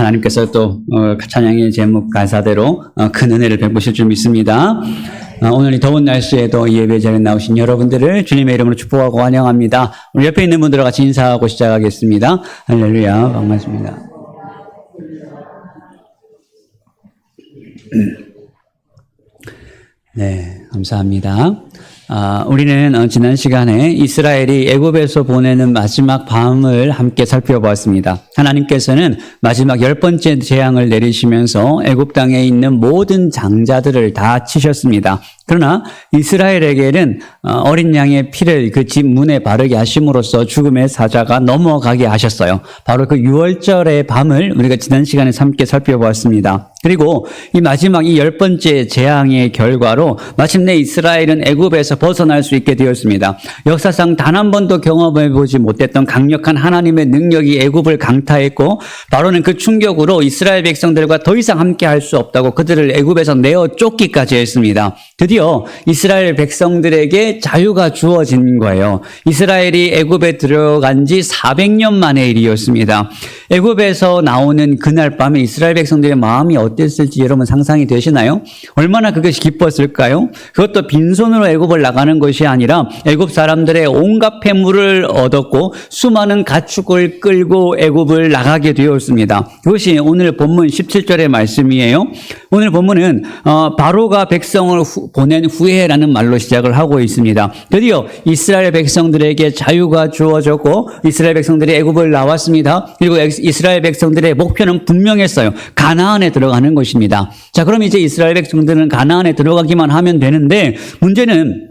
하나님께서 또 찬양의 제목 가사대로 큰 은혜를 베푸실 줄 믿습니다. 오늘 이 더운 날씨에도 이 예배 자리에 나오신 여러분들을 주님의 이름으로 축복하고 환영합니다. 우리 옆에 있는 분들과 같이 인사하고 시작하겠습니다. 할렐루야, 반갑습니다. 네, 감사합니다. 우리는 지난 시간에 이스라엘이 애굽에서 보내는 마지막 밤을 함께 살펴보았습니다. 하나님께서는 마지막 10번째 재앙을 내리시면서 애굽 땅에 있는 모든 장자들을 다 치셨습니다. 그러나 이스라엘에게는 어린 양의 피를 그 집 문에 바르게 하심으로써 죽음의 사자가 넘어가게 하셨어요. 바로 그 유월절의 밤을 우리가 지난 시간에 함께 살펴보았습니다. 그리고 이 마지막 이 10번째 재앙의 결과로 마침내 이스라엘은 애굽에서 벗어날 수 있게 되었습니다. 역사상 단 한 번도 경험해보지 못했던 강력한 하나님의 능력이 애굽을 강타했고, 바로는 그 충격으로 이스라엘 백성들과 더 이상 함께 할 수 없다고 그들을 애굽에서 내어 쫓기까지 했습니다. 드디어 이스라엘 백성들에게 자유가 주어진 거예요. 이스라엘이 애굽에 들어간 지 400년 만의 일이었습니다. 애굽에서 나오는 그날 밤에 이스라엘 백성들의 마음이 어땠을지 여러분 상상이 되시나요? 얼마나 그것이 기뻤을까요? 그것도 빈손으로 애굽을 나가는 것이 아니라 애굽 사람들의 온갖 폐물을 얻었고 수많은 가축을 끌고 애굽을 나가게 되었습니다. 그것이 오늘 본문 17절의 말씀이에요. 오늘 본문은 바로가 백성을 보낸 후에라는 말로 시작을 하고 있습니다. 드디어 이스라엘 백성들에게 자유가 주어졌고 이스라엘 백성들이 애굽을 나왔습니다. 그리고 이스라엘 백성들의 목표는 분명했어요. 가나안에 들어가는 것입니다. 자, 그럼 이제 이스라엘 백성들은 가나안에 들어가기만 하면 되는데, 문제는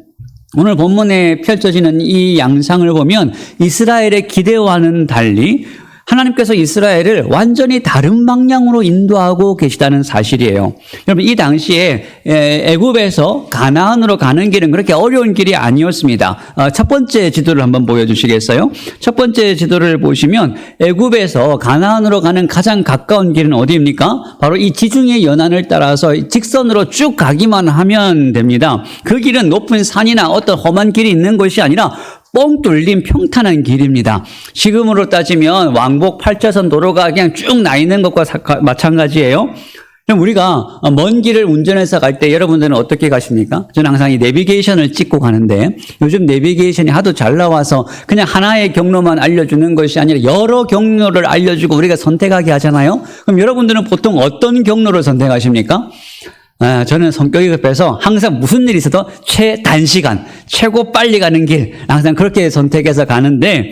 오늘 본문에 펼쳐지는 이 양상을 보면 이스라엘의 기대와는 달리 하나님께서 이스라엘을 완전히 다른 방향으로 인도하고 계시다는 사실이에요. 여러분, 이 당시에 애굽에서 가나안으로 가는 길은 그렇게 어려운 길이 아니었습니다. 첫 번째 지도를 한번 보여주시겠어요? 첫 번째 지도를 보시면 애굽에서 가나안으로 가는 가장 가까운 길은 어디입니까? 바로 이 지중해 연안을 따라서 직선으로 쭉 가기만 하면 됩니다. 그 길은 높은 산이나 어떤 험한 길이 있는 것이 아니라 뻥 뚫린 평탄한 길입니다. 지금으로 따지면 왕복 8차선 도로가 그냥 쭉 나 있는 것과 마찬가지예요. 그럼 우리가 먼 길을 운전해서 갈 때 여러분들은 어떻게 가십니까? 저는 항상 이 내비게이션을 찍고 가는데, 요즘 내비게이션이 하도 잘 나와서 그냥 하나의 경로만 알려주는 것이 아니라 여러 경로를 알려주고 우리가 선택하게 하잖아요. 그럼 여러분들은 보통 어떤 경로를 선택하십니까? 저는 성격이 급해서 항상 무슨 일이 있어도 최단시간, 최고 빨리 가는 길, 항상 그렇게 선택해서 가는데,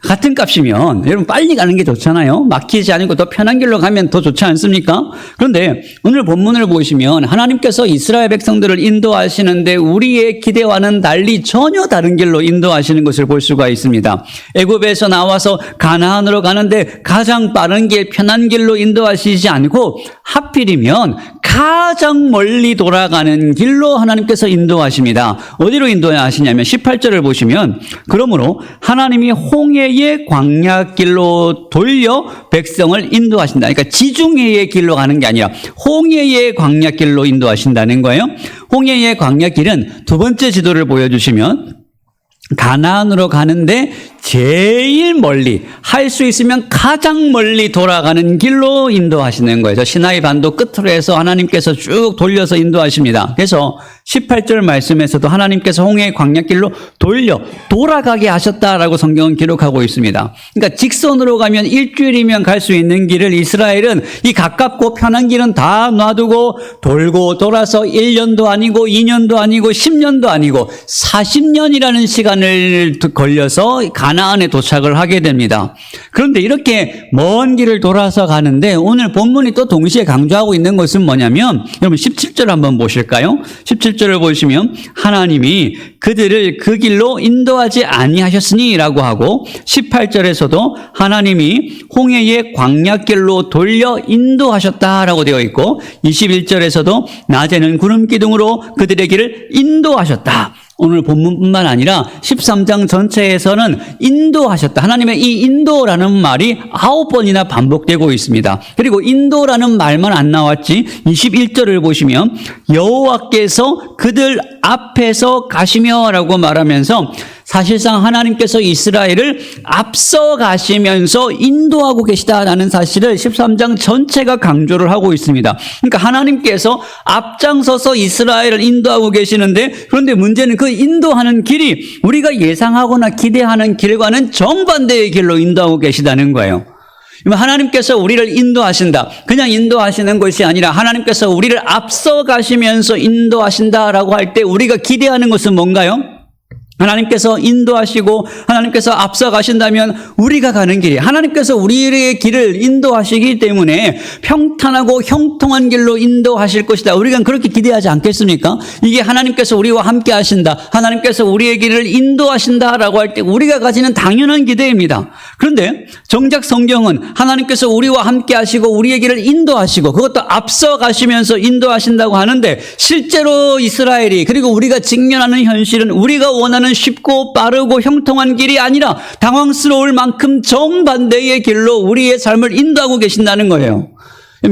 같은 값이면 여러분 빨리 가는 게 좋잖아요. 막히지 않고 더 편한 길로 가면 더 좋지 않습니까? 그런데 오늘 본문을 보시면 하나님께서 이스라엘 백성들을 인도하시는데 우리의 기대와는 달리 전혀 다른 길로 인도하시는 것을 볼 수가 있습니다. 애굽에서 나와서 가나안으로 가는데 가장 빠른 길, 편한 길로 인도하시지 않고 하필이면 가장 멀리 돌아가는 길로 하나님께서 인도하십니다. 어디로 인도하시냐면 18절을 보시면, 그러므로 하나님이 홍해의 광야길로 돌려 백성을 인도하신다. 그러니까 지중해의 길로 가는 게 아니라 홍해의 광야길로 인도하신다는 거예요. 홍해의 광야길은 두 번째 지도를 보여주시면 가나안으로 가는데 제일 멀리, 할 수 있으면 가장 멀리 돌아가는 길로 인도하시는 거예요. 시나이 반도 끝으로 해서 하나님께서 쭉 돌려서 인도하십니다. 그래서 18절 말씀에서도 하나님께서 홍해의 광야길로 돌아가게 하셨다라고 성경은 기록하고 있습니다. 그러니까 직선으로 가면 일주일이면 갈 수 있는 길을 이스라엘은 이 가깝고 편한 길은 다 놔두고 돌고 돌아서 1년도 아니고 2년도 아니고 10년도 아니고 40년이라는 시간을 걸려서 가나안에 도착을 하게 됩니다. 그런데 이렇게 먼 길을 돌아서 가는데 오늘 본문이 또 동시에 강조하고 있는 것은 뭐냐면, 여러분 17절 한번 보실까요? 17절을 보시면 하나님이 그들을 그 길로 인도하지 아니하셨으니 라고 하고, 18절에서도 하나님이 홍해의 광야길로 돌려 인도하셨다라고 되어 있고, 21절에서도 낮에는 구름 기둥으로 그들의 길을 인도하셨다. 오늘 본문뿐만 아니라 13장 전체에서는 인도하셨다. 하나님의 이 인도라는 말이 9번이나 반복되고 있습니다. 그리고 인도라는 말만 안 나왔지 21절을 보시면 여호와께서 그들 앞에서 가시며 라고 말하면서 사실상 하나님께서 이스라엘을 앞서 가시면서 인도하고 계시다라는 사실을 13장 전체가 강조를 하고 있습니다. 그러니까 하나님께서 앞장서서 이스라엘을 인도하고 계시는데, 그런데 문제는 그 인도하는 길이 우리가 예상하거나 기대하는 길과는 정반대의 길로 인도하고 계시다는 거예요. 하나님께서 우리를 인도하신다. 그냥 인도하시는 것이 아니라 하나님께서 우리를 앞서 가시면서 인도하신다라고 할 때 우리가 기대하는 것은 뭔가요? 하나님께서 인도하시고 하나님께서 앞서 가신다면 우리가 가는 길이, 하나님께서 우리의 길을 인도하시기 때문에 평탄하고 형통한 길로 인도하실 것이다. 우리가 그렇게 기대하지 않겠습니까? 이게 하나님께서 우리와 함께 하신다, 하나님께서 우리의 길을 인도하신다라고 할 때 우리가 가지는 당연한 기대입니다. 그런데 정작 성경은 하나님께서 우리와 함께 하시고 우리의 길을 인도하시고 그것도 앞서 가시면서 인도하신다고 하는데, 실제로 이스라엘이, 그리고 우리가 직면하는 현실은 우리가 원하는 쉽고 빠르고 형통한 길이 아니라 당황스러울 만큼 정반대의 길로 우리의 삶을 인도하고 계신다는 거예요.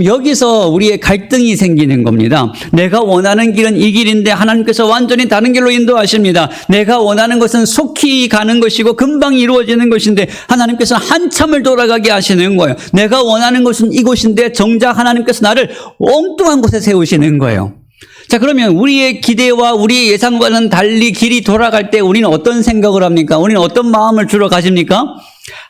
여기서 우리의 갈등이 생기는 겁니다. 내가 원하는 길은 이 길인데 하나님께서 완전히 다른 길로 인도하십니다. 내가 원하는 것은 속히 가는 것이고 금방 이루어지는 것인데 하나님께서 한참을 돌아가게 하시는 거예요. 내가 원하는 것은 이곳인데 정작 하나님께서 나를 엉뚱한 곳에 세우시는 거예요. 자, 그러면 우리의 기대와 우리의 예상과는 달리 길이 돌아갈 때 우리는 어떤 생각을 합니까? 우리는 어떤 마음을 주로 가집니까?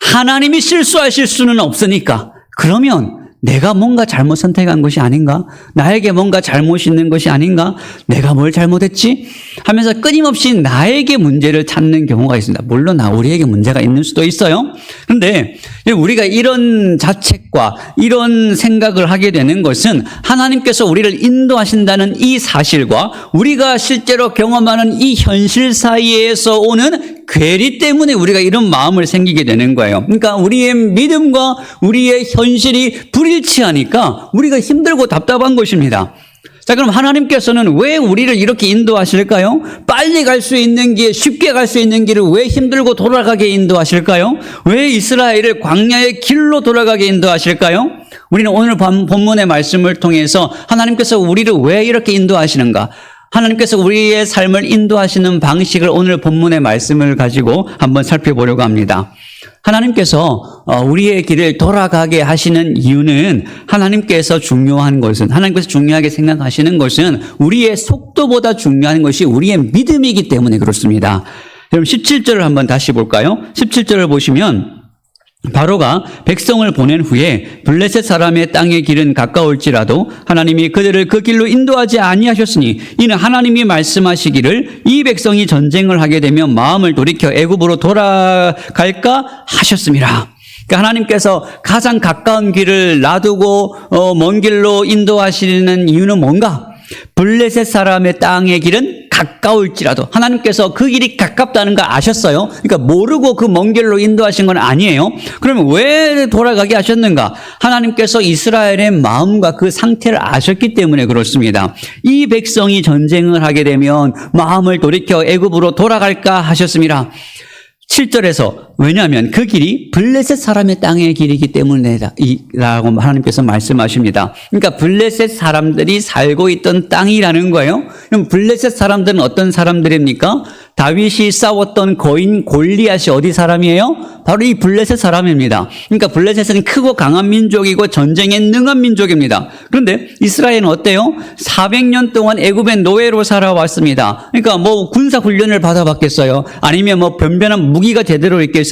하나님이 실수하실 수는 없으니까, 그러면 내가 뭔가 잘못 선택한 것이 아닌가? 나에게 뭔가 잘못이 있는 것이 아닌가? 내가 뭘 잘못했지? 하면서 끊임없이 나에게 문제를 찾는 경우가 있습니다. 물론 우리에게 문제가 있는 수도 있어요. 그런데 우리가 이런 자책과 이런 생각을 하게 되는 것은 하나님께서 우리를 인도하신다는 이 사실과 우리가 실제로 경험하는 이 현실 사이에서 오는 괴리 때문에 우리가 이런 마음을 생기게 되는 거예요. 그러니까 우리의 믿음과 우리의 현실이 불일치하니까 우리가 힘들고 답답한 것입니다. 자, 그럼 하나님께서는 왜 우리를 이렇게 인도하실까요? 빨리 갈 수 있는 길, 쉽게 갈 수 있는 길을 왜 힘들고 돌아가게 인도하실까요? 왜 이스라엘을 광야의 길로 돌아가게 인도하실까요? 우리는 오늘 본문의 말씀을 통해서 하나님께서 우리를 왜 이렇게 인도하시는가? 하나님께서 우리의 삶을 인도하시는 방식을 오늘 본문의 말씀을 가지고 한번 살펴보려고 합니다. 하나님께서 우리의 길을 돌아가게 하시는 이유는, 하나님께서 중요하게 생각하시는 것은 우리의 속도보다 중요한 것이 우리의 믿음이기 때문에 그렇습니다. 그럼 17절을 한번 다시 볼까요? 17절을 보시면 바로가 백성을 보낸 후에 블레셋 사람의 땅의 길은 가까울지라도 하나님이 그들을 그 길로 인도하지 아니하셨으니 이는 하나님이 말씀하시기를 이 백성이 전쟁을 하게 되면 마음을 돌이켜 애굽으로 돌아갈까 하셨습니다. 그러니까 하나님께서 가장 가까운 길을 놔두고 먼 길로 인도하시는 이유는 뭔가? 블레셋 사람의 땅의 길은 가까울지라도, 하나님께서 그 길이 가깝다는 걸 아셨어요. 그러니까 모르고 그 먼 길로 인도하신 건 아니에요. 그러면 왜 돌아가게 하셨는가? 하나님께서 이스라엘의 마음과 그 상태를 아셨기 때문에 그렇습니다. 이 백성이 전쟁을 하게 되면 마음을 돌이켜 애굽으로 돌아갈까 하셨습니다. 7절에서, 왜냐하면 그 길이 블레셋 사람의 땅의 길이기 때문이라고 하나님께서 말씀하십니다. 그러니까 블레셋 사람들이 살고 있던 땅이라는 거예요. 그럼 블레셋 사람들은 어떤 사람들입니까? 다윗이 싸웠던 거인 골리앗이 어디 사람이에요? 바로 이 블레셋 사람입니다. 그러니까 블레셋은 크고 강한 민족이고 전쟁에 능한 민족입니다. 그런데 이스라엘은 어때요? 400년 동안 애굽의 노예로 살아왔습니다. 그러니까 뭐 군사 훈련을 받아봤겠어요? 아니면 뭐 변변한 무기가 제대로 있겠습니까?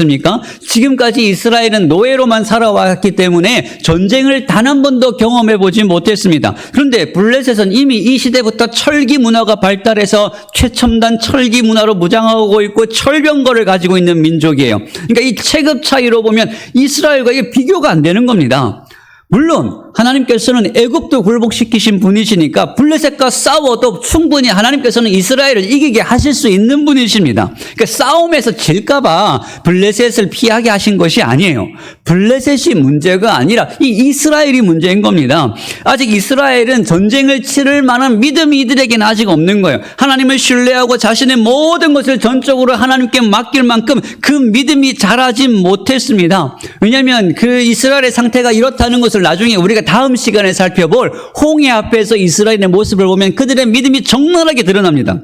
지금까지 이스라엘은 노예로만 살아왔기 때문에 전쟁을 단 한 번도 경험해보지 못했습니다. 그런데 블레셋은 이미 이 시대부터 철기 문화가 발달해서 최첨단 철기 문화로 무장하고 있고 철병거를 가지고 있는 민족이에요. 그러니까 이 체급 차이로 보면 이스라엘과 이게 비교가 안 되는 겁니다. 물론 하나님께서는 애굽도 굴복시키신 분이시니까 블레셋과 싸워도 충분히 하나님께서는 이스라엘을 이기게 하실 수 있는 분이십니다. 그러니까 싸움에서 질까봐 블레셋을 피하게 하신 것이 아니에요. 블레셋이 문제가 아니라 이 이스라엘이 문제인 겁니다. 아직 이스라엘은 전쟁을 치를 만한 믿음이 이들에게는 아직 없는 거예요. 하나님을 신뢰하고 자신의 모든 것을 전적으로 하나님께 맡길 만큼 그 믿음이 자라지 못했습니다. 왜냐하면 그 이스라엘의 상태가 이렇다는 것을 나중에 우리가 다음 시간에 살펴볼 홍해 앞에서 이스라엘의 모습을 보면 그들의 믿음이 적나라하게 드러납니다.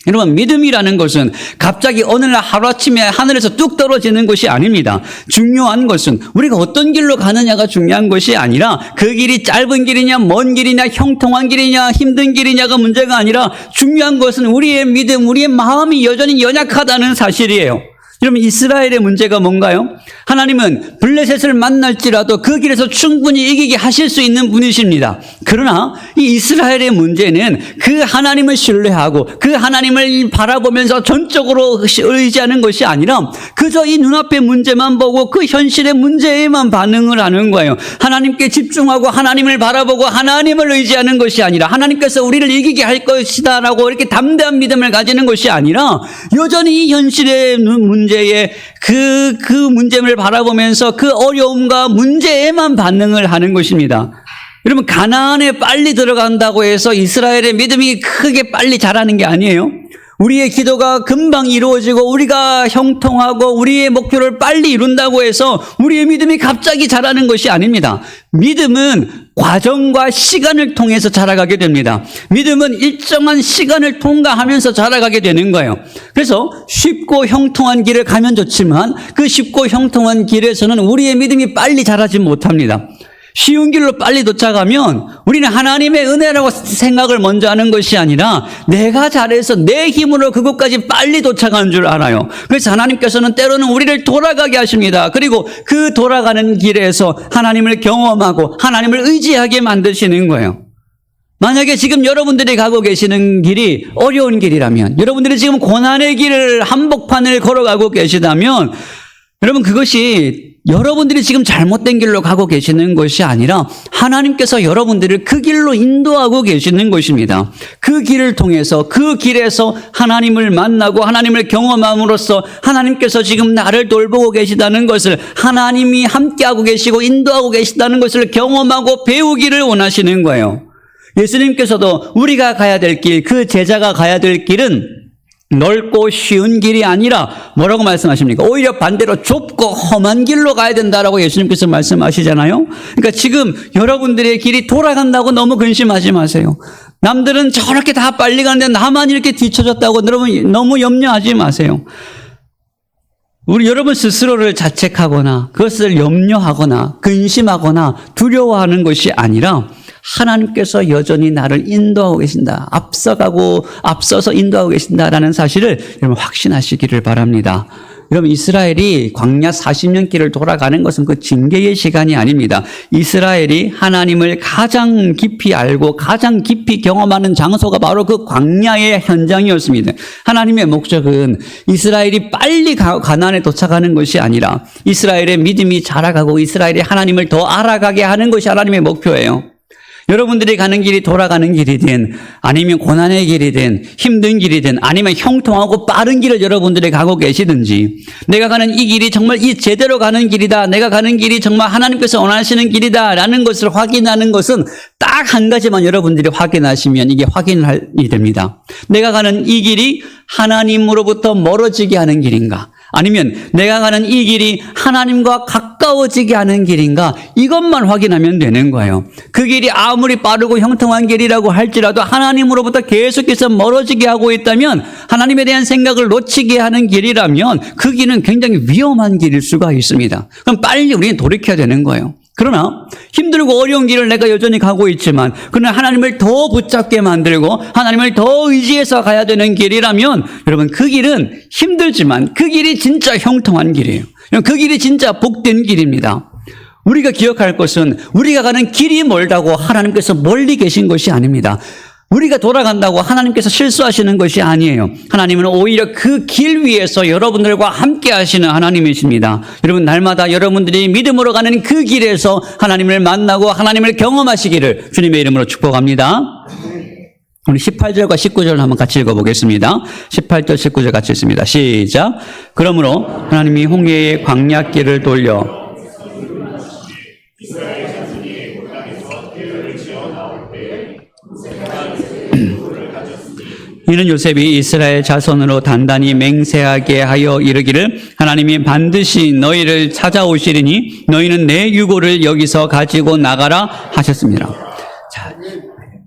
여러분, 믿음이라는 것은 갑자기 어느 날 하루아침에 하늘에서 뚝 떨어지는 것이 아닙니다. 중요한 것은 우리가 어떤 길로 가느냐가 중요한 것이 아니라 그 길이 짧은 길이냐, 먼 길이냐, 형통한 길이냐, 힘든 길이냐가 문제가 아니라 중요한 것은 우리의 믿음, 우리의 마음이 여전히 연약하다는 사실이에요. 여러분, 이스라엘의 문제가 뭔가요? 하나님은 블레셋을 만날지라도 그 길에서 충분히 이기게 하실 수 있는 분이십니다. 그러나 이 이스라엘의 문제는 그 하나님을 신뢰하고 그 하나님을 바라보면서 전적으로 의지하는 것이 아니라 그저 이 눈앞의 문제만 보고 그 현실의 문제에만 반응을 하는 거예요. 하나님께 집중하고 하나님을 바라보고 하나님을 의지하는 것이 아니라 하나님께서 우리를 이기게 할 것이다 라고 이렇게 담대한 믿음을 가지는 것이 아니라 여전히 이 현실의 문제에 그 문제를 바라보면서 그 어려움과 문제에만 반응을 하는 것입니다. 여러분, 가나안에 빨리 들어간다고 해서 이스라엘의 믿음이 크게 빨리 자라는 게 아니에요. 우리의 기도가 금방 이루어지고 우리가 형통하고 우리의 목표를 빨리 이룬다고 해서 우리의 믿음이 갑자기 자라는 것이 아닙니다. 믿음은 과정과 시간을 통해서 자라가게 됩니다. 믿음은 일정한 시간을 통과하면서 자라가게 되는 거예요. 그래서 쉽고 형통한 길을 가면 좋지만 그 쉽고 형통한 길에서는 우리의 믿음이 빨리 자라지 못합니다. 쉬운 길로 빨리 도착하면 우리는 하나님의 은혜라고 생각을 먼저 하는 것이 아니라 내가 잘해서 내 힘으로 그곳까지 빨리 도착하는 줄 알아요. 그래서 하나님께서는 때로는 우리를 돌아가게 하십니다. 그리고 그 돌아가는 길에서 하나님을 경험하고 하나님을 의지하게 만드시는 거예요. 만약에 지금 여러분들이 가고 계시는 길이 어려운 길이라면, 여러분들이 지금 고난의 길을 한복판을 걸어가고 계시다면 여러분, 그것이 여러분들이 지금 잘못된 길로 가고 계시는 것이 아니라 하나님께서 여러분들을 그 길로 인도하고 계시는 것입니다. 그 길을 통해서 그 길에서 하나님을 만나고 하나님을 경험함으로써 하나님께서 지금 나를 돌보고 계시다는 것을, 하나님이 함께하고 계시고 인도하고 계시다는 것을 경험하고 배우기를 원하시는 거예요. 예수님께서도 우리가 가야 될 길, 그 제자가 가야 될 길은 넓고 쉬운 길이 아니라 뭐라고 말씀하십니까? 오히려 반대로 좁고 험한 길로 가야 된다라고 예수님께서 말씀하시잖아요. 그러니까 지금 여러분들의 길이 돌아간다고 너무 근심하지 마세요. 남들은 저렇게 다 빨리 가는데 나만 이렇게 뒤쳐졌다고 너무 염려하지 마세요. 여러분 스스로를 자책하거나 그것을 염려하거나 근심하거나 두려워하는 것이 아니라 하나님께서 여전히 나를 인도하고 계신다. 앞서서 인도하고 계신다라는 사실을 여러분 확신하시기를 바랍니다. 여러분, 이스라엘이 광야 40년 길을 돌아가는 것은 그 징계의 시간이 아닙니다. 이스라엘이 하나님을 가장 깊이 알고 가장 깊이 경험하는 장소가 바로 그 광야의 현장이었습니다. 하나님의 목적은 이스라엘이 빨리 가나안에 도착하는 것이 아니라 이스라엘의 믿음이 자라가고 이스라엘이 하나님을 더 알아가게 하는 것이 하나님의 목표예요. 여러분들이 가는 길이 돌아가는 길이든 아니면 고난의 길이든 힘든 길이든 아니면 형통하고 빠른 길을 여러분들이 가고 계시든지 내가 가는 이 길이 정말 이 제대로 가는 길이다. 내가 가는 길이 정말 하나님께서 원하시는 길이다 라는 것을 확인하는 것은 딱 한 가지만 여러분들이 확인하시면 이게 확인이 됩니다. 내가 가는 이 길이 하나님으로부터 멀어지게 하는 길인가? 아니면 내가 가는 이 길이 하나님과 가까워지게 하는 길인가? 이것만 확인하면 되는 거예요. 그 길이 아무리 빠르고 형통한 길이라고 할지라도 하나님으로부터 계속해서 멀어지게 하고 있다면, 하나님에 대한 생각을 놓치게 하는 길이라면 그 길은 굉장히 위험한 길일 수가 있습니다. 그럼 빨리 우리는 돌이켜야 되는 거예요. 그러나 힘들고 어려운 길을 내가 여전히 가고 있지만 그러나 하나님을 더 붙잡게 만들고 하나님을 더 의지해서 가야 되는 길이라면 여러분, 그 길은 힘들지만 그 길이 진짜 형통한 길이에요. 그 길이 진짜 복된 길입니다. 우리가 기억할 것은 우리가 가는 길이 멀다고 하나님께서 멀리 계신 것이 아닙니다. 우리가 돌아간다고 하나님께서 실수하시는 것이 아니에요. 하나님은 오히려 그 길 위에서 여러분들과 함께 하시는 하나님이십니다. 여러분, 날마다 여러분들이 믿음으로 가는 그 길에서 하나님을 만나고 하나님을 경험하시기를 주님의 이름으로 축복합니다. 우리 18절과 19절 한번 같이 읽어보겠습니다. 18절, 19절 같이 읽습니다. 시작. 그러므로 하나님이 홍해의 광야길을 돌려 이는 요셉이 이스라엘 자손으로 단단히 맹세하게 하여 이르기를 하나님이 반드시 너희를 찾아오시리니 너희는 내 유고를 여기서 가지고 나가라 하셨습니다. 자,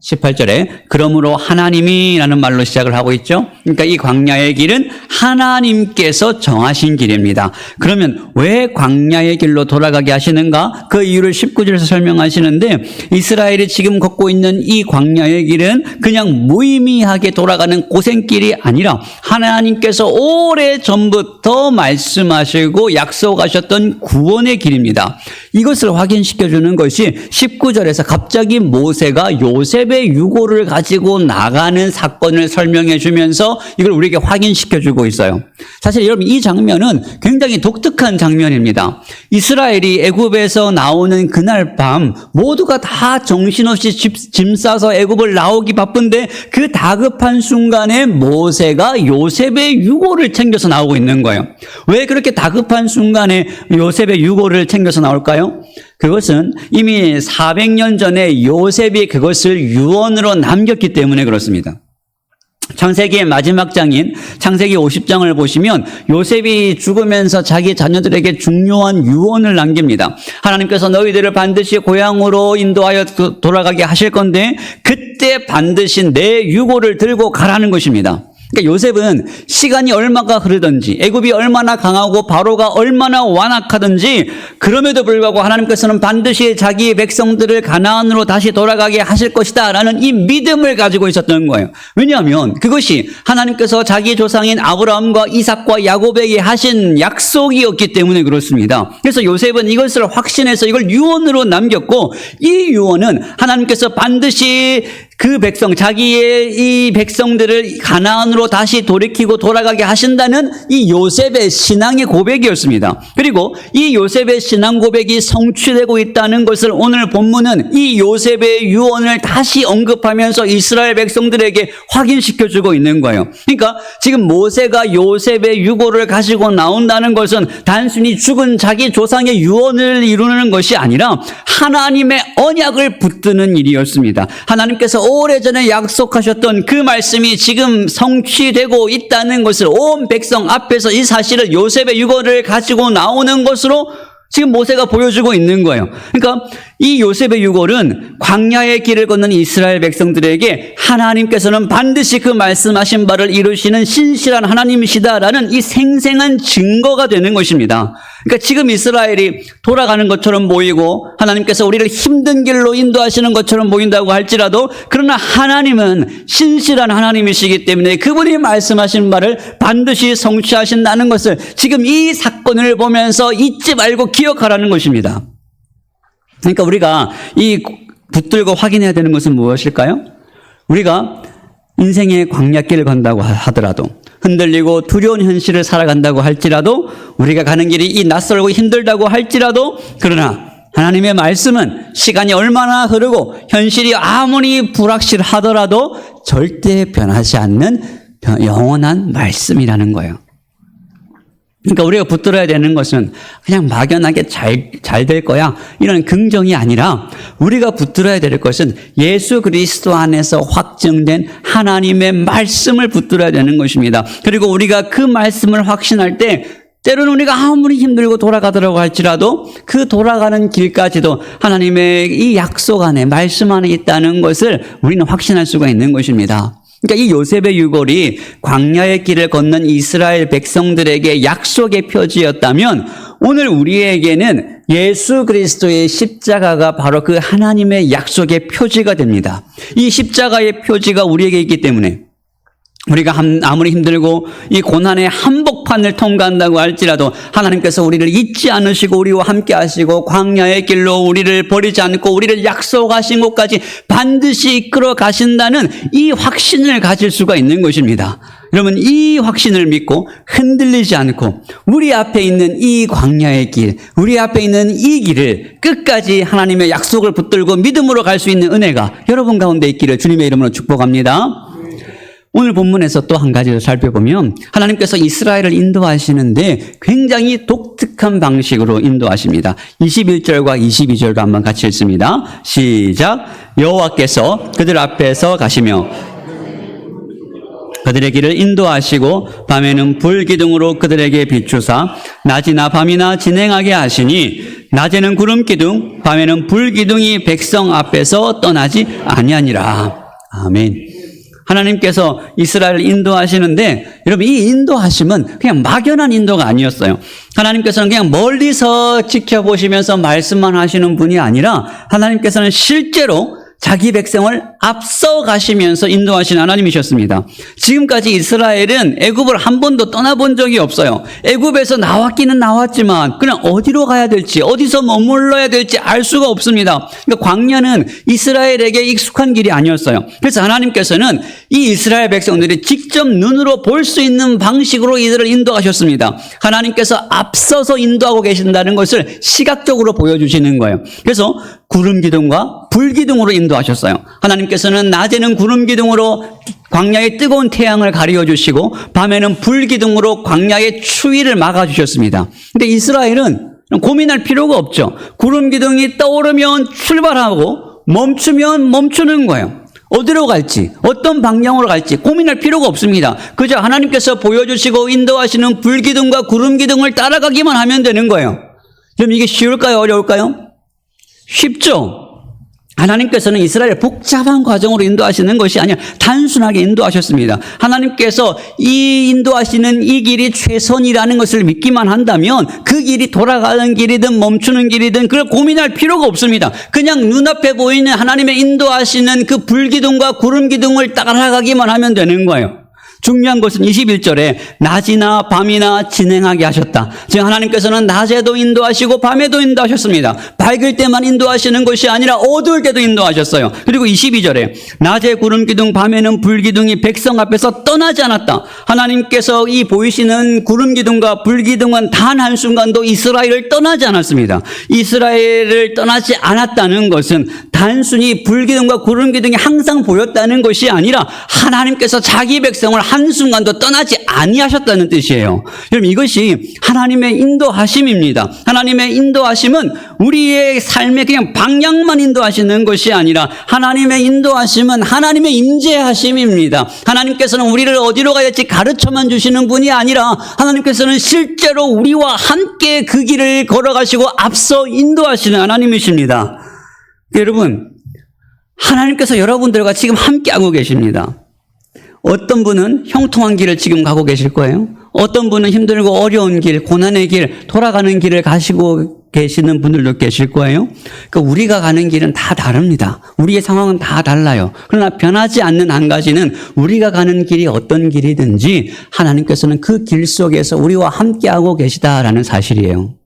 18절에 그러므로 하나님이라는 말로 시작을 하고 있죠. 그러니까 이 광야의 길은 하나님께서 정하신 길입니다. 그러면 왜 광야의 길로 돌아가게 하시는가? 그 이유를 19절에서 설명하시는데 이스라엘이 지금 걷고 있는 이 광야의 길은 그냥 무의미하게 돌아가는 고생길이 아니라 하나님께서 오래전부터 말씀하시고 약속하셨던 구원의 길입니다. 이것을 확인시켜주는 것이 19절에서 갑자기 모세가 요셉의 유고를 가지고 나가는 사건을 설명해 주면서 이걸 우리에게 확인시켜 주고 있어요. 사실 여러분 이 장면은 굉장히 독특한 장면입니다. 이스라엘이 애굽에서 나오는 그날 밤 모두가 다 정신없이 짐 싸서 애굽을 나오기 바쁜데 그 다급한 순간에 모세가 요셉의 유고를 챙겨서 나오고 있는 거예요. 왜 그렇게 다급한 순간에 요셉의 유고를 챙겨서 나올까요? 그것은 이미 400년 전에 요셉이 그것을 유언으로 남겼기 때문에 그렇습니다. 창세기의 마지막 장인 창세기 50장을 보시면 요셉이 죽으면서 자기 자녀들에게 중요한 유언을 남깁니다. 하나님께서 너희들을 반드시 고향으로 인도하여 돌아가게 하실 건데 그때 반드시 내 유고를 들고 가라는 것입니다. 그러니까 요셉은 시간이 얼마가 흐르든지 애굽이 얼마나 강하고 바로가 얼마나 완악하든지 그럼에도 불구하고 하나님께서는 반드시 자기 백성들을 가나안으로 다시 돌아가게 하실 것이다 라는 이 믿음을 가지고 있었던 거예요. 왜냐하면 그것이 하나님께서 자기 조상인 아브라함과 이삭과 야곱에게 하신 약속이었기 때문에 그렇습니다. 그래서 요셉은 이것을 확신해서 이걸 유언으로 남겼고 이 유언은 하나님께서 반드시 그 백성, 자기의 이 백성들을 가나안으로 다시 돌이키고 돌아가게 하신다는 이 요셉의 신앙의 고백이었습니다. 그리고 이 요셉의 신앙 고백이 성취되고 있다는 것을 오늘 본문은 이 요셉의 유언을 다시 언급하면서 이스라엘 백성들에게 확인시켜주고 있는 거예요. 그러니까 지금 모세가 요셉의 유고를 가지고 나온다는 것은 단순히 죽은 자기 조상의 유언을 이루는 것이 아니라 하나님의 언약을 붙드는 일이었습니다. 하나님께서 오래전에 약속하셨던 그 말씀이 지금 성취되고 있다는 것을 온 백성 앞에서 이 사실을 요셉의 유고를 가지고 나오는 것으로 지금 모세가 보여주고 있는 거예요. 그러니까 이 요셉의 유골은 광야의 길을 걷는 이스라엘 백성들에게 하나님께서는 반드시 그 말씀하신 바를 이루시는 신실한 하나님이시다라는 이 생생한 증거가 되는 것입니다. 그러니까 지금 이스라엘이 돌아가는 것처럼 보이고 하나님께서 우리를 힘든 길로 인도하시는 것처럼 보인다고 할지라도 그러나 하나님은 신실한 하나님이시기 때문에 그분이 말씀하신 바를 반드시 성취하신다는 것을 지금 이 사건을 보면서 잊지 말고 기억하라는 것입니다. 그러니까 우리가 이 붙들고 확인해야 되는 것은 무엇일까요? 우리가 인생의 광야길을 건다고 하더라도 흔들리고 두려운 현실을 살아간다고 할지라도 우리가 가는 길이 이 낯설고 힘들다고 할지라도 그러나 하나님의 말씀은 시간이 얼마나 흐르고 현실이 아무리 불확실하더라도 절대 변하지 않는 영원한 말씀이라는 거예요. 그러니까 우리가 붙들어야 되는 것은 그냥 막연하게 잘 될 거야 이런 긍정이 아니라 우리가 붙들어야 될 것은 예수 그리스도 안에서 확정된 하나님의 말씀을 붙들어야 되는 것입니다. 그리고 우리가 그 말씀을 확신할 때 때로는 우리가 아무리 힘들고 돌아가더라고 할지라도 그 돌아가는 길까지도 하나님의 이 약속 안에 말씀 안에 있다는 것을 우리는 확신할 수가 있는 것입니다. 그러니까 이 요셉의 유골이 광야의 길을 걷는 이스라엘 백성들에게 약속의 표지였다면 오늘 우리에게는 예수 그리스도의 십자가가 바로 그 하나님의 약속의 표지가 됩니다. 이 십자가의 표지가 우리에게 있기 때문에 우리가 아무리 힘들고 이 고난의 한복판을 통과한다고 할지라도 하나님께서 우리를 잊지 않으시고 우리와 함께 하시고 광야의 길로 우리를 버리지 않고 우리를 약속하신 곳까지 반드시 이끌어 가신다는 이 확신을 가질 수가 있는 것입니다. 여러분 이 확신을 믿고 흔들리지 않고 우리 앞에 있는 이 광야의 길, 우리 앞에 있는 이 길을 끝까지 하나님의 약속을 붙들고 믿음으로 갈 수 있는 은혜가 여러분 가운데 있기를 주님의 이름으로 축복합니다. 오늘 본문에서 또 한 가지를 살펴보면 하나님께서 이스라엘을 인도하시는데 굉장히 독특한 방식으로 인도하십니다. 21절과 22절도 한번 같이 읽습니다. 시작. 여호와께서 그들 앞에서 가시며 그들의 길을 인도하시고 밤에는 불기둥으로 그들에게 비추사 낮이나 밤이나 진행하게 하시니 낮에는 구름 기둥 밤에는 불기둥이 백성 앞에서 떠나지 아니하니라. 아멘. 하나님께서 이스라엘을 인도하시는데 여러분 이 인도하심은 그냥 막연한 인도가 아니었어요. 하나님께서는 그냥 멀리서 지켜보시면서 말씀만 하시는 분이 아니라 하나님께서는 실제로 자기 백성을 앞서 가시면서 인도하신 하나님이셨습니다. 지금까지 이스라엘은 애굽을 한 번도 떠나본 적이 없어요. 애굽에서 나왔기는 나왔지만 그냥 어디로 가야 될지 어디서 머물러야 될지 알 수가 없습니다. 그러니까 광야는 이스라엘에게 익숙한 길이 아니었어요. 그래서 하나님께서는 이 이스라엘 백성들이 직접 눈으로 볼 수 있는 방식으로 이들을 인도하셨습니다. 하나님께서 앞서서 인도하고 계신다는 것을 시각적으로 보여주시는 거예요. 그래서 구름 기둥과 불 기둥으로 인도하셨어요. 하나님께서는 낮에는 구름 기둥으로 광야의 뜨거운 태양을 가리워 주시고 밤에는 불 기둥으로 광야의 추위를 막아 주셨습니다. 근데 이스라엘은 고민할 필요가 없죠. 구름 기둥이 떠오르면 출발하고 멈추면 멈추는 거예요. 어디로 갈지 어떤 방향으로 갈지 고민할 필요가 없습니다. 그저 하나님께서 보여주시고 인도하시는 불 기둥과 구름 기둥을 따라가기만 하면 되는 거예요. 그럼 이게 쉬울까요? 어려울까요? 쉽죠. 하나님께서는 이스라엘을 복잡한 과정으로 인도하시는 것이 아니라 단순하게 인도하셨습니다. 하나님께서 이 인도하시는 이 길이 최선이라는 것을 믿기만 한다면 그 길이 돌아가는 길이든 멈추는 길이든 그걸 고민할 필요가 없습니다. 그냥 눈앞에 보이는 하나님의 인도하시는 그 불기둥과 구름기둥을 따라가기만 하면 되는 거예요. 중요한 것은 21절에 낮이나 밤이나 진행하게 하셨다. 즉 하나님께서는 낮에도 인도하시고 밤에도 인도하셨습니다. 밝을 때만 인도하시는 것이 아니라 어두울 때도 인도하셨어요. 그리고 22절에 낮에 구름기둥 밤에는 불기둥이 백성 앞에서 떠나지 않았다. 하나님께서 이 보이시는 구름기둥과 불기둥은 단 한순간도 이스라엘을 떠나지 않았습니다. 이스라엘을 떠나지 않았다는 것은 단순히 불기둥과 구름기둥이 항상 보였다는 것이 아니라 하나님께서 자기 백성을 한순간도 떠나지 아니하셨다는 뜻이에요. 여러분 이것이 하나님의 인도하심입니다. 하나님의 인도하심은 우리의 삶의 그냥 방향만 인도하시는 것이 아니라 하나님의 인도하심은 하나님의 임재하심입니다. 하나님께서는 우리를 어디로 가야 할지 가르쳐만 주시는 분이 아니라 하나님께서는 실제로 우리와 함께 그 길을 걸어가시고 앞서 인도하시는 하나님이십니다. 여러분 하나님께서 여러분들과 지금 함께하고 계십니다. 어떤 분은 형통한 길을 지금 가고 계실 거예요. 어떤 분은 힘들고 어려운 길, 고난의 길, 돌아가는 길을 가시고 계시는 분들도 계실 거예요. 그러니까 우리가 가는 길은 다 다릅니다. 우리의 상황은 다 달라요. 그러나 변하지 않는 한 가지는 우리가 가는 길이 어떤 길이든지 하나님께서는 그 길 속에서 우리와 함께하고 계시다라는 사실이에요.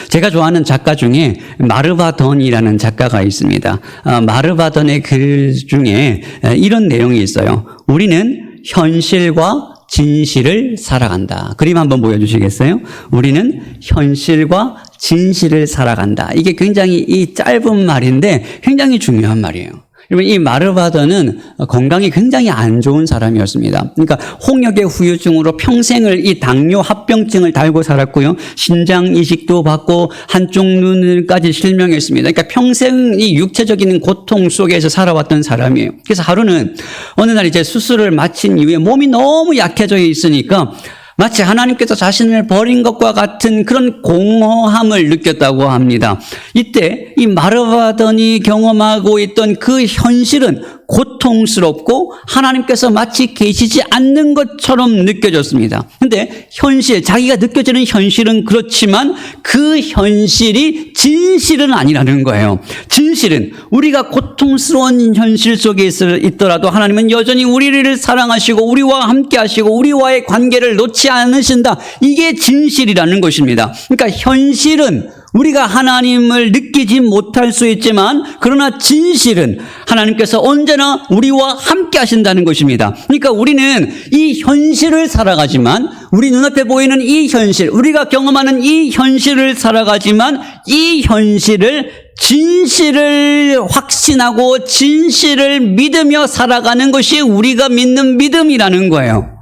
제가 좋아하는 작가 중에 마르바던이라는 작가가 있습니다. 마르바던의 글 중에 이런 내용이 있어요. 우리는 현실과 진실을 살아간다. 그림 한번 보여주시겠어요? 우리는 현실과 진실을 살아간다. 이게 굉장히 이 짧은 말인데 굉장히 중요한 말이에요. 여러분 이 마르바던은 건강이 굉장히 안 좋은 사람이었습니다. 그러니까 홍역의 후유증으로 평생을 이 당뇨 합병증을 달고 살았고요. 신장 이식도 받고 한쪽 눈을까지 실명했습니다. 그러니까 평생 이 육체적인 고통 속에서 살아왔던 사람이에요. 그래서 하루는 어느 날 이제 수술을 마친 이후에 몸이 너무 약해져 있으니까 마치 하나님께서 자신을 버린 것과 같은 그런 공허함을 느꼈다고 합니다. 이때 이 마르바던이 경험하고 있던 그 현실은 고통스럽고 하나님께서 마치 계시지 않는 것처럼 느껴졌습니다. 근데 현실, 자기가 느껴지는 현실은 그렇지만 그 현실이 진실은 아니라는 거예요. 진실은 우리가 고통스러운 현실 속에 있더라도 하나님은 여전히 우리를 사랑하시고 우리와 함께 하시고 우리와의 관계를 놓지 않으신다. 이게 진실이라는 것입니다. 그러니까 현실은 우리가 하나님을 느끼지 못할 수 있지만 그러나 진실은 하나님께서 언제나 우리와 함께 하신다는 것입니다. 그러니까 우리는 이 현실을 살아가지만 우리 눈앞에 보이는 이 현실, 우리가 경험하는 이 현실을 살아가지만 이 현실을 진실을 확신하고 진실을 믿으며 살아가는 것이 우리가 믿는 믿음이라는 거예요.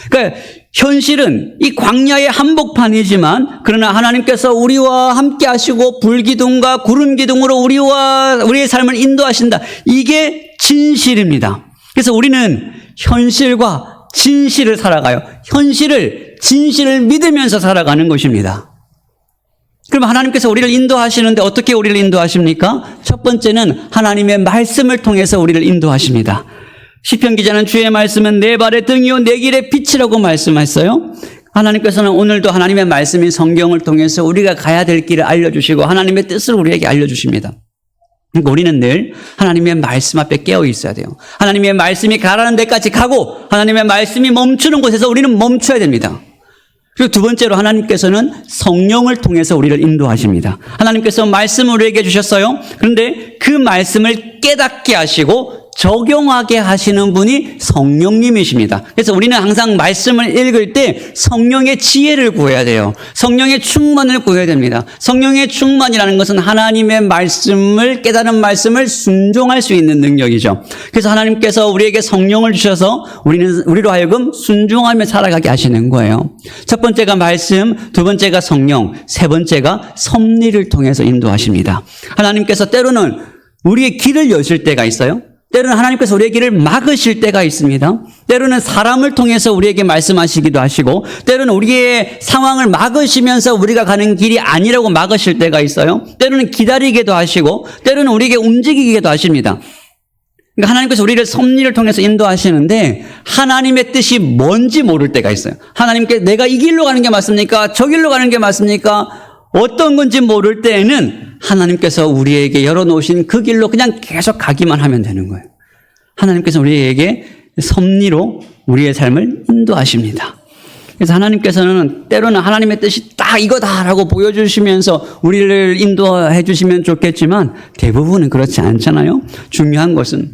그러니까 현실은 이 광야의 한복판이지만 그러나 하나님께서 우리와 함께 하시고 불기둥과 구름기둥으로 우리의 삶을 인도하신다. 이게 진실입니다. 그래서 우리는 현실과 진실을 살아가요. 현실을, 진실을 믿으면서 살아가는 것입니다. 그럼 하나님께서 우리를 인도하시는데 어떻게 우리를 인도하십니까? 첫 번째는 하나님의 말씀을 통해서 우리를 인도하십니다. 시편 기자는 주의 말씀은 내 발의 등이요 내 길의 빛이라고 말씀했어요. 하나님께서는 오늘도 하나님의 말씀인 성경을 통해서 우리가 가야 될 길을 알려주시고 하나님의 뜻을 우리에게 알려주십니다. 그러니까 우리는 늘 하나님의 말씀 앞에 깨어 있어야 돼요. 하나님의 말씀이 가라는 데까지 가고 하나님의 말씀이 멈추는 곳에서 우리는 멈춰야 됩니다. 그리고 두 번째로 하나님께서는 성령을 통해서 우리를 인도하십니다. 하나님께서 말씀을 우리에게 주셨어요. 그런데 그 말씀을 깨닫게 하시고 적용하게 하시는 분이 성령님이십니다. 그래서 우리는 항상 말씀을 읽을 때 성령의 지혜를 구해야 돼요. 성령의 충만을 구해야 됩니다. 성령의 충만이라는 것은 하나님의 말씀을, 깨달은 말씀을 순종할 수 있는 능력이죠. 그래서 하나님께서 우리에게 성령을 주셔서 우리로 하여금 순종하며 살아가게 하시는 거예요. 첫 번째가 말씀, 두 번째가 성령, 세 번째가 섭리를 통해서 인도하십니다. 하나님께서 때로는 우리의 길을 여실 때가 있어요. 때로는 하나님께서 우리의 길을 막으실 때가 있습니다. 때로는 사람을 통해서 우리에게 말씀하시기도 하시고 때로는 우리의 상황을 막으시면서 우리가 가는 길이 아니라고 막으실 때가 있어요. 때로는 기다리게도 하시고 때로는 우리에게 움직이기도 하십니다. 그러니까 하나님께서 우리를 섭리를 통해서 인도하시는데 하나님의 뜻이 뭔지 모를 때가 있어요. 하나님께 내가 이 길로 가는 게 맞습니까? 저 길로 가는 게 맞습니까? 어떤 건지 모를 때에는 하나님께서 우리에게 열어놓으신 그 길로 그냥 계속 가기만 하면 되는 거예요. 하나님께서 우리에게 섭리로 우리의 삶을 인도하십니다. 그래서 하나님께서는 때로는 하나님의 뜻이 딱 이거다라고 보여주시면서 우리를 인도해 주시면 좋겠지만 대부분은 그렇지 않잖아요. 중요한 것은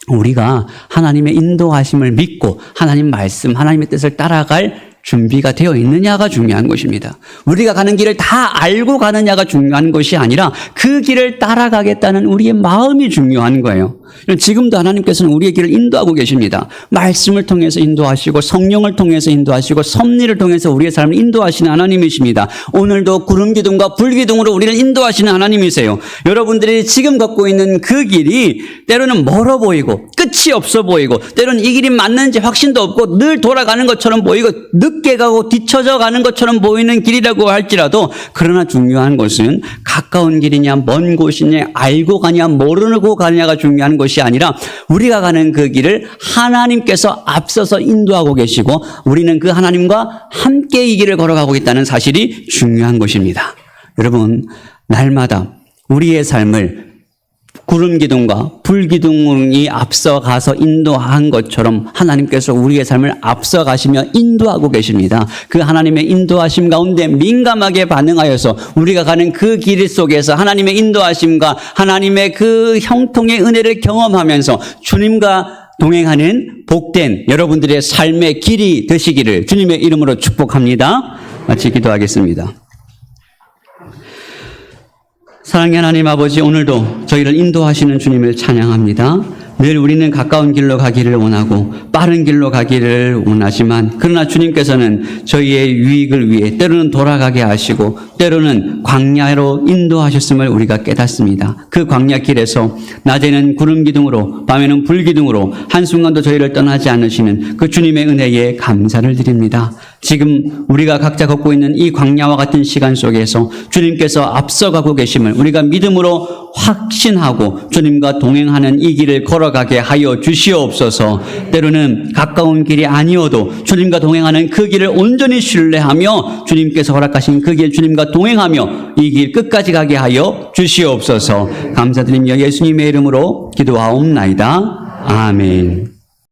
우리가 하나님의 인도하심을 믿고 하나님 말씀, 하나님의 뜻을 따라갈 준비가 되어 있느냐가 중요한 것입니다. 우리가 가는 길을 다 알고 가느냐가 중요한 것이 아니라 그 길을 따라가겠다는 우리의 마음이 중요한 거예요. 지금도 하나님께서는 우리의 길을 인도하고 계십니다. 말씀을 통해서 인도하시고 성령을 통해서 인도하시고 섭리를 통해서 우리의 삶을 인도하시는 하나님이십니다. 오늘도 구름 기둥과 불 기둥으로 우리를 인도하시는 하나님이세요. 여러분들이 지금 걷고 있는 그 길이 때로는 멀어 보이고 끝이 없어 보이고 때로는 이 길이 맞는지 확신도 없고 늘 돌아가는 것처럼 보이고 늦게 가고 뒤처져 가는 것처럼 보이는 길이라고 할지라도 그러나 중요한 것은 가까운 길이냐 먼 곳이냐 알고 가냐 모르고 가냐가 중요한 것이 아니라 우리가 가는 그 길을 하나님께서 앞서서 인도하고 계시고 우리는 그 하나님과 함께 이 길을 걸어가고 있다는 사실이 중요한 것입니다. 여러분 날마다 우리의 삶을 구름 기둥과 불 기둥이 앞서가서 인도한 것처럼 하나님께서 우리의 삶을 앞서가시며 인도하고 계십니다. 그 하나님의 인도하심 가운데 민감하게 반응하여서 우리가 가는 그 길 속에서 하나님의 인도하심과 하나님의 그 형통의 은혜를 경험하면서 주님과 동행하는 복된 여러분들의 삶의 길이 되시기를 주님의 이름으로 축복합니다. 마치 기도하겠습니다. 사랑의 하나님 아버지, 오늘도 저희를 인도하시는 주님을 찬양합니다. 늘 우리는 가까운 길로 가기를 원하고 빠른 길로 가기를 원하지만 그러나 주님께서는 저희의 유익을 위해 때로는 돌아가게 하시고 때로는 광야로 인도하셨음을 우리가 깨닫습니다. 그 광야 길에서 낮에는 구름 기둥으로 밤에는 불 기둥으로 한순간도 저희를 떠나지 않으시는 그 주님의 은혜에 감사를 드립니다. 지금 우리가 각자 걷고 있는 이 광야와 같은 시간 속에서 주님께서 앞서가고 계심을 우리가 믿음으로 확신하고 주님과 동행하는 이 길을 걸어가게 하여 주시옵소서. 때로는 가까운 길이 아니어도 주님과 동행하는 그 길을 온전히 신뢰하며 주님께서 허락하신 그 길 주님과 동행하며 이 길 끝까지 가게 하여 주시옵소서. 감사드리며 예수님의 이름으로 기도하옵나이다. 아멘.